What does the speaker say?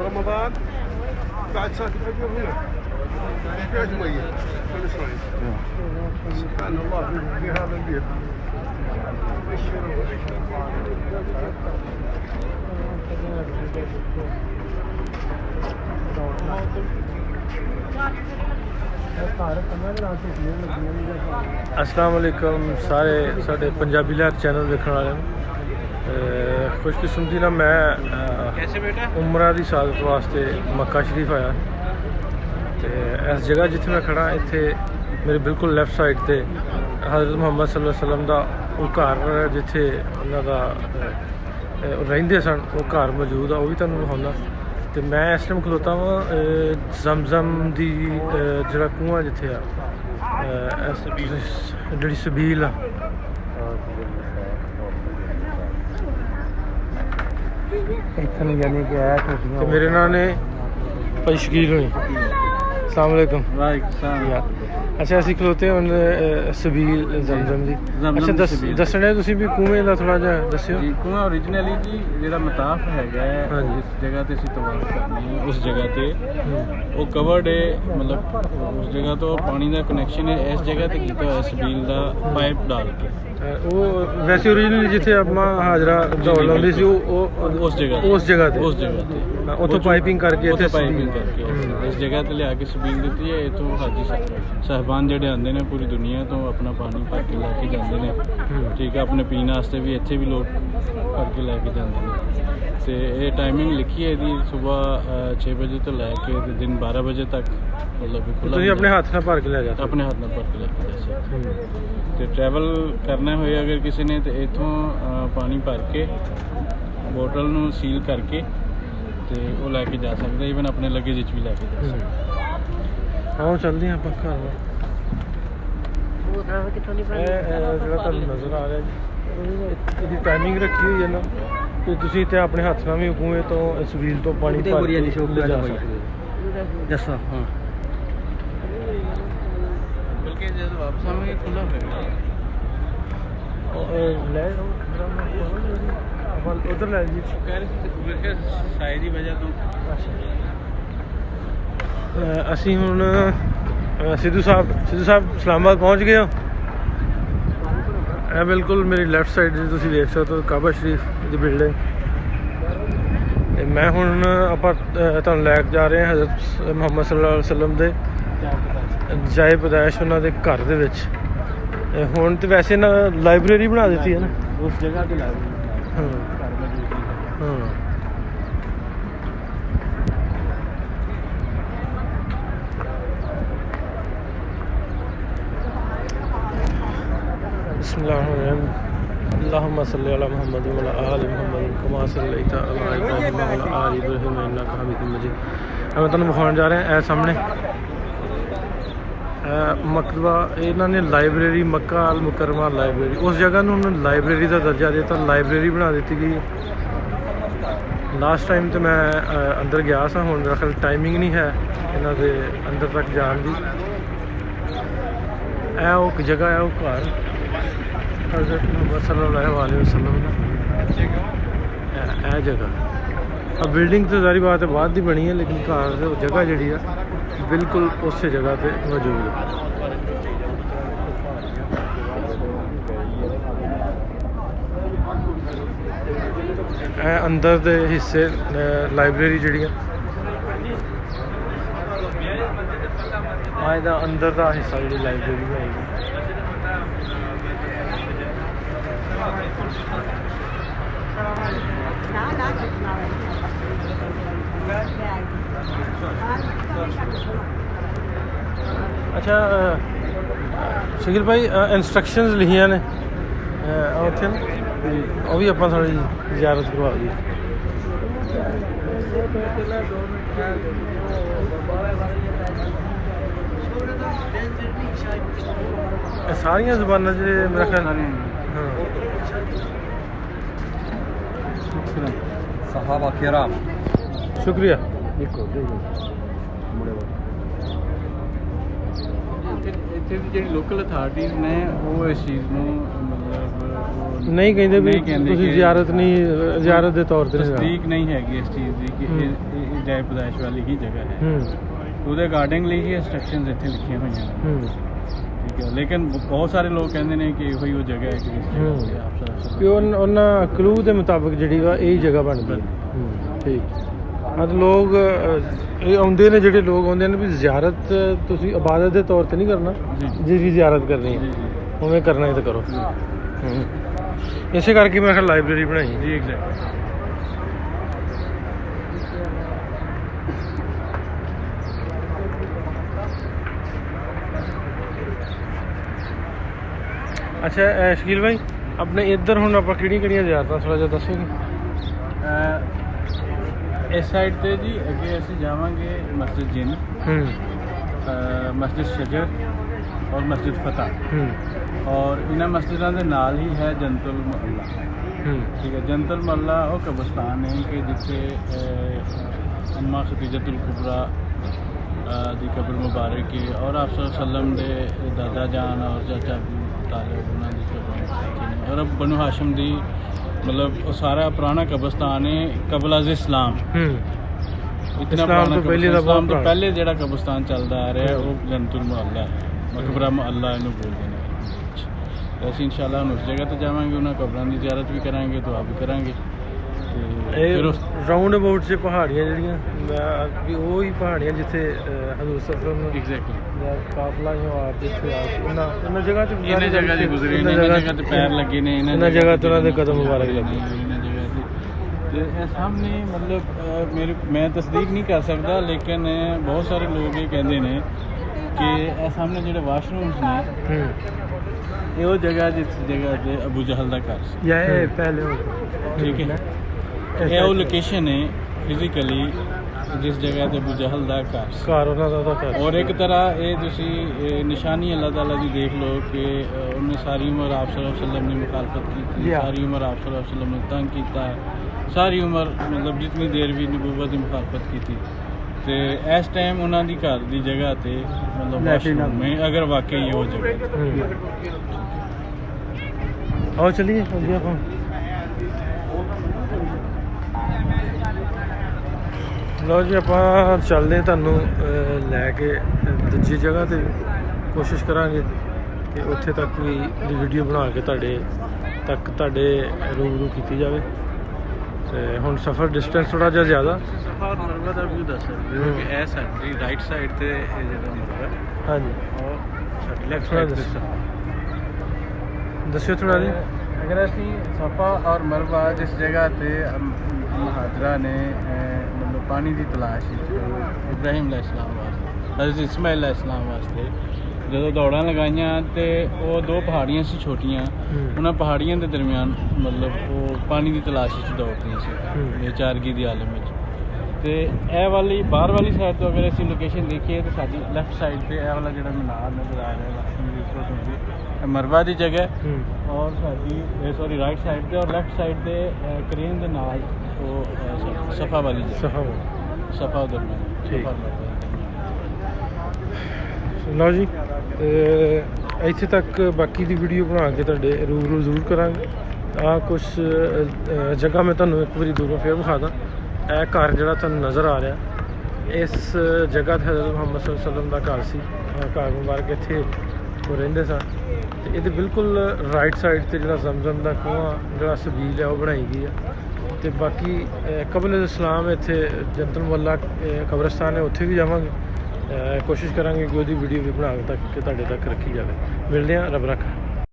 رمضان بعد ساعة الفجر هنا يحتاج مية كل شوي. سبحان الله في هذا البيت. अस्सलाम वालेकुम सारे साढ़े पंजाबी लहर चैनल देखने वाले खुशकिस्मती ना मैं उमरा की सादत वास्ते मक्का शरीफ आया तो इस जगह जिथे मैं खड़ा इत्थे मेरे बिल्कुल लैफ्ट साइड ते हज़रत मुहम्मद सल्लल्लाहु अलैहि वसल्लम का वो घर जिथे उन्होंने रहिंदे सन वो घर मौजूद है, वो भी तुहानूं दिखाउंदा। तो मैं इस टाइम खलोता वां जमजम दी जिहड़ा कुआं जिथे आ जिहड़ी सबील आ तो मेरे नाल ने भाई शकील होनी। अस्सलाम वालेकुम। अच्छा असीं खलोते हुण सबील जमजम दी। अच्छा दसणे तुसीं भी कुएं दा थोड़ा जिहा दस्सिओ। कुआं ओरिजिनली जी जिहड़ा मताफ हैगा जिस जगह ते असीं तवाफ करनी है उस जगह ते वो कवर्ड है, मतलब उस जगह तो पानी दा कनैक्शन है इस जगह ते कीता होया सबील दा पाइप डाल के। वो वैसे ओरिजिनली जिथे अपना हाजरा दौड़ लाउंदी सी उस जगह ते उत्थों पाइपिंग करके इस जगह ते लिया के सबील दी है। इतों हाजी साहबान जेडे आंदे ने पूरी दुनिया तो अपना पानी भर के लैके जाते हैं, ठीक है। अपने पीने वास्ते भी इत्थे भी लोग भर के लैके जाते हैं। तो ये टाइमिंग लिखी है इसकी सुबह 6 बजे तो लैके दिन 12 बजे तक, मतलब अपने हाथ ना भर के ले जाते अपने हाथ में भर के लैके जा सकते। तो ट्रैवल करना होए अगर किसी ने तो इतों पानी भर के बोतल नूं सील करके तो वो लैके जा सकता, ईवन अपने लगेज भी लैके जा सकता। आओ चलते हैं आप घर नज़र आ रहा है जी टाइमिंग रखी हुई है ना, तो तुसीं इत्थे अपने हत्थ नाल भी कुएं तो सबील तो पानी भर के ले जा सकते। जैसा हाँ बल्कि जब वापस आएंगे खुला होगा उधर ले जी शायद ही वजह तो। ਅਸੀਂ ਹੁਣ ਸਿੱਧੂ ਸਾਹਿਬ ਇਸਲਾਮਾਬਾਦ ਪਹੁੰਚ ਗਏ ਹੋ। ਇਹ ਬਿਲਕੁਲ ਮੇਰੀ ਲੈਫਟ ਸਾਈਡ ਜੇ ਤੁਸੀਂ ਦੇਖ ਸਕਦੇ ਹੋ ਕਾਬਾ ਸ਼ਰੀਫ ਦੀ ਬਿਲਡਿੰਗ। ਤੇ ਮੈਂ ਹੁਣ ਆਪਾਂ ਤੁਹਾਨੂੰ ਲੈ ਕੇ ਜਾ ਰਹੇ ਹਾਂ ਹਜ਼ਰਤ ਮੁਹੰਮਦ ਸੱਲੱਲਾਹੁ ਅਲੈਹਿ ਵਸੱਲਮ ਦੇ ਜਾਏ ਪੈਦਾਇਸ਼ ਉਹਨਾਂ ਦੇ ਘਰ ਦੇ ਵਿੱਚ। ਹੁਣ ਤਾਂ ਵੈਸੇ ਨਾ ਲਾਇਬ੍ਰੇਰੀ ਬਣਾ ਦਿੱਤੀ ਹੈ ਨਾ ਉਸ ਜਗ੍ਹਾ ਤੇ ਲਾਇਬ੍ਰੇਰੀ ਹਾਂ ਹਾਂ। बिस्मिल्लाहिर्रहमानिर्रहीम। अल्लाहुम्मा सल्लि अला मुहम्मद व अला आलि मुहम्मद कमा सल्लैता अला इब्राहीम व अला आलि इब्राहीम इन्नका हमीदुम मजीद। मैं तुहानूं विखाउण जा रहा है सामने मकतबा इन्होंने लाइब्रेरी मक्का अल मुकरमा लाइब्रेरी उस जगह उन्होंने लाइब्रेरी का दर्जा दिता, लाइब्रेरी बना दी गई। लास्ट टाइम तो मैं अंदर गया सा, हुण मेरा ख्याल टाइमिंग नहीं है इन्हों के अंदर तक जाने की। एक जगह है वो घर हज़रत मुहम्मद सल्लल्लाहु अलैहि वसल्लम है जगह। अब बिल्डिंग तो सारी बात है बाद की बनी है, लेकिन घर जगह जी है बिल्कुल उस जगह पे मौजूद है। अंदर दे हिस्से लाइब्रेरी जी अंदर का हिस्सा जी लाइब्रेरी आएगी। अच्छा शकील भाई इंस्ट्रक्शंस लिखिया ने उत्थे वो भी आपां थोड़ी ज़ियारत करवा दी। सारिया ज़बानां च मेरा ख्याल हाँ सहाबा किराम शुक्रिया। ਇੱਥੇ ਦੀ ਜਿਹੜੀ ਲੋਕਲ ਅਥਾਰਟੀਜ਼ ਨੇ ਉਹ ਇਸ ਚੀਜ਼ ਨੂੰ ਮਤਲਬ नहीं कहते भी तुसीं ज़ियारत नहीं ज़ियारत के तौर पर तस्दीक नहीं हैगी इस चीज़ की कि ਜਾਏ ਪਦਾਇਸ਼ ਵਾਲੀ ਹੀ ਜਗ੍ਹਾ ਹੈ। ਉਹਦੇ ਅਕਾਰਡਿੰਗਲੀ ਹੀ ਇੰਸਟਰਕਸ਼ਨਸ ਇੱਥੇ ਲਿਖੀਆਂ ਹੋਈਆਂ ਨੇ। ਠੀਕ ਹੈ, ਲੇਕਿਨ ਬਹੁਤ ਸਾਰੇ ਲੋਕ ਕਹਿੰਦੇ ਨੇ ਕਿ ਇਹੋ ਹੀ ਉਹ ਜਗ੍ਹਾ ਹੈ ਕਿ ਉਹਨਾਂ ਕਲੂ ਦੇ ਮੁਤਾਬਕ ਜਿਹੜੀ ਵਾ ਇਹ ਜਗ੍ਹਾ ਬਣ ਗਈ। ਠੀਕ ਆ, ਲੋਕ ਇਹ ਆਉਂਦੇ ਨੇ, ਜਿਹੜੇ ਲੋਕ ਆਉਂਦੇ ਨੇ ਵੀ ਜ਼ਿਆਰਤ ਤੁਸੀਂ ਇਬਾਦਤ ਦੇ ਤੌਰ 'ਤੇ ਨਹੀਂ ਕਰਨਾ, ਜਿਹਦੀ ਜ਼ਿਆਰਤ ਕਰਨੀ ਹੈ ਉਵੇਂ ਕਰਨਾ ਹੀ ਤਾਂ ਕਰੋ। ਇਸੇ ਕਰਕੇ ਮੈਂ ਕਿਹਾ ਲਾਇਬ੍ਰੇਰੀ ਬਣਾਈ ਜੀ। ਐਗਜ਼ੈਕਟਲੀ। ਅੱਛਾ ਸ਼ਕੀਲ ਭਾਈ, ਆਪਣੇ ਇੱਧਰ ਹੁਣ ਆਪਾਂ ਕਿਹੜੀਆਂ ਜ਼ਿਆਰਤਾਂ ਥੋੜ੍ਹਾ ਜਿਹਾ ਦੱਸੋਗੇ? ਇਸ ਸਾਈਡ ਤੇ ਜੀ ਅੱਗੇ ਅਸੀਂ ਜਾਵਾਂਗੇ ਮਸਜਿਦ ਜਿੰਨ, ਮਸਜਿਦ ਸ਼ਜਰ ਔਰ ਮਸਜਿਦ ਫਤਿਹ। ਔਰ ਇਹਨਾਂ ਮਸਜਿਦਾਂ ਦੇ ਨਾਲ ਹੀ ਹੈ ਜੰਤੁਲ ਮੁਹੱਲਾ। ਠੀਕ ਹੈ, ਜੰਤੁਲ ਮੁਹੱਲਾ ਉਹ ਕਬਰਸਤਾਨ ਹੈ ਕਿ ਜਿੱਥੇ ਅੰਮਾ ਖਦੀਜਤੁਲ ਕੁਬਰਾ ਦੀ ਕਬਰ ਮੁਬਾਰਕ ਹੈ ਔਰ ਆਪ ਸੱਲਮ ਦੇ ਦਾਦਾ ਜਾਨ ਔਰ ਚਾਚਾ ਤਾਲਿਬ ਉਹਨਾਂ ਦੀ ਕਬਰ ਔਰ ਬਨੂ ਹਾਸ਼ਮ ਦੀ मतलब वो सारा पुराना कब्रस्तान है कबल अज़ इस्लाम। इतना पुराना इस्लाम तो पहले जो कब्रस्तान चलता आ रहा है वो जन्नतुल मुअल्ला है, मकबरा मुअल्ला इन्हों बोलते हैं। तो असीं इंशाअल्लाह उस जगह तो जावांगे, उन्होंने कब्रां की ज़ियारत भी करांगे, दुआ भी करांगे। राउंड अबाउट से पहाड़ियाँ जड़ियाँ भी वो ही पहाड़ियाँ जिथे हजूर सल्लल्लाहु एग्जैक्टली काफला इन जगह से गुजरे ने, इन जगह ते पैर लगे ने, इन जगह ते उन्होंने कदम मुबारक लगे। सामने मतलब मैं तस्दीक नहीं कर सकता, लेकिन बहुत सारे लोग ये कहते हैं कि सामने जो वाशरूम्स ने ये वो जगह जिस जगह से अबू जहल का घर पहले। ठीक है, ये वो लोकेशन है फिजिकली जिस जगह से अबू जहल का घर। और एक तरह ये तुसी निशानी अल्लाह ताला की देख लो कि उन्हें सारी उम्र आप सल्लल्लाहु अलैहि वसल्लम ने मुखालफत की थी, सारी उम्र आप सल्लल्लाहु अलैहि वसल्लम ने तंग किया, सारी उम्र मतलब जितनी देर भी नबूवत की मुखालफत की थी। तो इस टाइम उन्होंने घर की जगह पे मतलब वाशरूम में अगर वाकई वो जगह आओ चलिए अभी आप ਲਓ ਜੀ ਆਪਾਂ ਚੱਲਦੇ ਤੁਹਾਨੂੰ ਲੈ ਕੇ ਦੂਜੀ ਜਗ੍ਹਾ 'ਤੇ ਕੋਸ਼ਿਸ਼ ਕਰਾਂਗੇ ਕਿ ਉੱਥੇ ਤੱਕ ਵੀ ਦੀ ਵੀਡੀਓ ਬਣਾ ਕੇ ਤੁਹਾਡੇ ਰੂਬਰੂ ਕੀਤੀ ਜਾਵੇ। ਤੇ ਹੁਣ ਸਫ਼ਰ ਡਿਸਟੈਂਸ ਥੋੜ੍ਹਾ ਜਿਹਾ ਜ਼ਿਆਦਾ ਸਫ਼ਰ ਮਰਵਾ ਦਾ ਵੀ ਦੱਸ ਸਕਦੇ ਹੋ ਕਿ ਇਹ ਸਾਡੀ ਰਾਈਟ ਸਾਈਡ ਤੇ ਇਹ ਜਿਹੜਾ ਮਰਵਾ ਹਾਂਜੀ ਔਰ ਸਾਡੀ ਲੈਫਟ ਸਾਈਡ ਤੇ ਦੱਸਿਓ ਥੋੜ੍ਹਾ ਜੀ। ਅਗਰ ਅਸੀਂ ਸਫਾ ਔਰ ਮਰਵਾ ਜਿਸ ਜਗ੍ਹਾ ਤੇ महाजरा ने मतलब पानी की तलाश इब्राहिम अलैहिस्सलाम वास्ते हज़रत इस्माइल अलैहिस्सलाम वास्ते जो दौड़ा लगाइया तो वो दो पहाड़ियाँ सी छोटियाँ, उन्होंने पहाड़ियों के दरमियान मतलब वो पानी की तलाश दौड़दियाँ सी बेचारगी की आलम में। तो यह वाली बाहर वाली साइड तो अगर असीं लोकेशन देखिए तो साडी लैफ्ट साइड पर यह वाला जो मीनार नज़र आ रहा है मरवा की जगह, और साडी सॉरी राइट साइड पर और लैफ्ट साइड पर करेन के नाल तो सफ़ा वाली सफ़ा उधर ਲਓ ਜੀ ਇੱਥੇ ਤੱਕ ਬਾਕੀ ਦੀ ਵੀਡੀਓ ਬਣਾ ਕੇ ਤੁਹਾਡੇ ਰੂਬਰੂ ਜ਼ਰੂਰ ਕਰਾਂਗੇ। ਆ ਕੁਛ ਜਗ੍ਹਾ ਮੈਂ ਤੁਹਾਨੂੰ ਇੱਕ ਵਾਰੀ ਦੂਰੋਂ ਫੇਰ ਵਿਖਾ ਦਾਂ। ਇਹ ਘਰ ਜਿਹੜਾ ਤੁਹਾਨੂੰ ਨਜ਼ਰ ਆ ਰਿਹਾ ਇਸ ਜਗ੍ਹਾ 'ਤੇ ਹਜ਼ਰਤ ਮੁਹੰਮਦ ਸੱਲੱਲਾਹੁ ਅਲੈहि ਵਸੱਲਮ ਦਾ ਘਰ ਸੀ। ਘਰ ਮੁਬਾਰਕ ਇੱਥੇ ਉਹ ਰਹਿੰਦੇ ਸਨ। ਅਤੇ ਇਹਦੇ ਬਿਲਕੁਲ ਰਾਈਟ ਸਾਈਡ 'ਤੇ ਜਿਹੜਾ ਜ਼ਮਜ਼ਮ ਦਾ ਖੂਹਾਂ ਜਿਹੜਾ ਸਬੀਲ ਹੈ ਉਹ ਬਣਾਈ ਗਈ ਹੈ। ਅਤੇ ਬਾਕੀ ਕਬਲ ਇਸਲਾਮ ਇੱਥੇ ਜੰਨਤੁਲ ਮੁਅੱਲਾ ਕਬਰਸਤਾਨ ਹੈ, ਉੱਥੇ ਵੀ ਜਾਵਾਂਗੇ। ਕੋਸ਼ਿਸ਼ ਕਰਾਂਗੇ ਕਿ ਉਹਦੀ ਵੀਡੀਓ ਵੀ ਬਣਾ ਕੇ ਤੁਹਾਡੇ ਤੱਕ ਰੱਖੀ ਜਾਵੇ। ਮਿਲਦੇ ਹਾਂ, ਰੱਬ ਰੱਖਾ।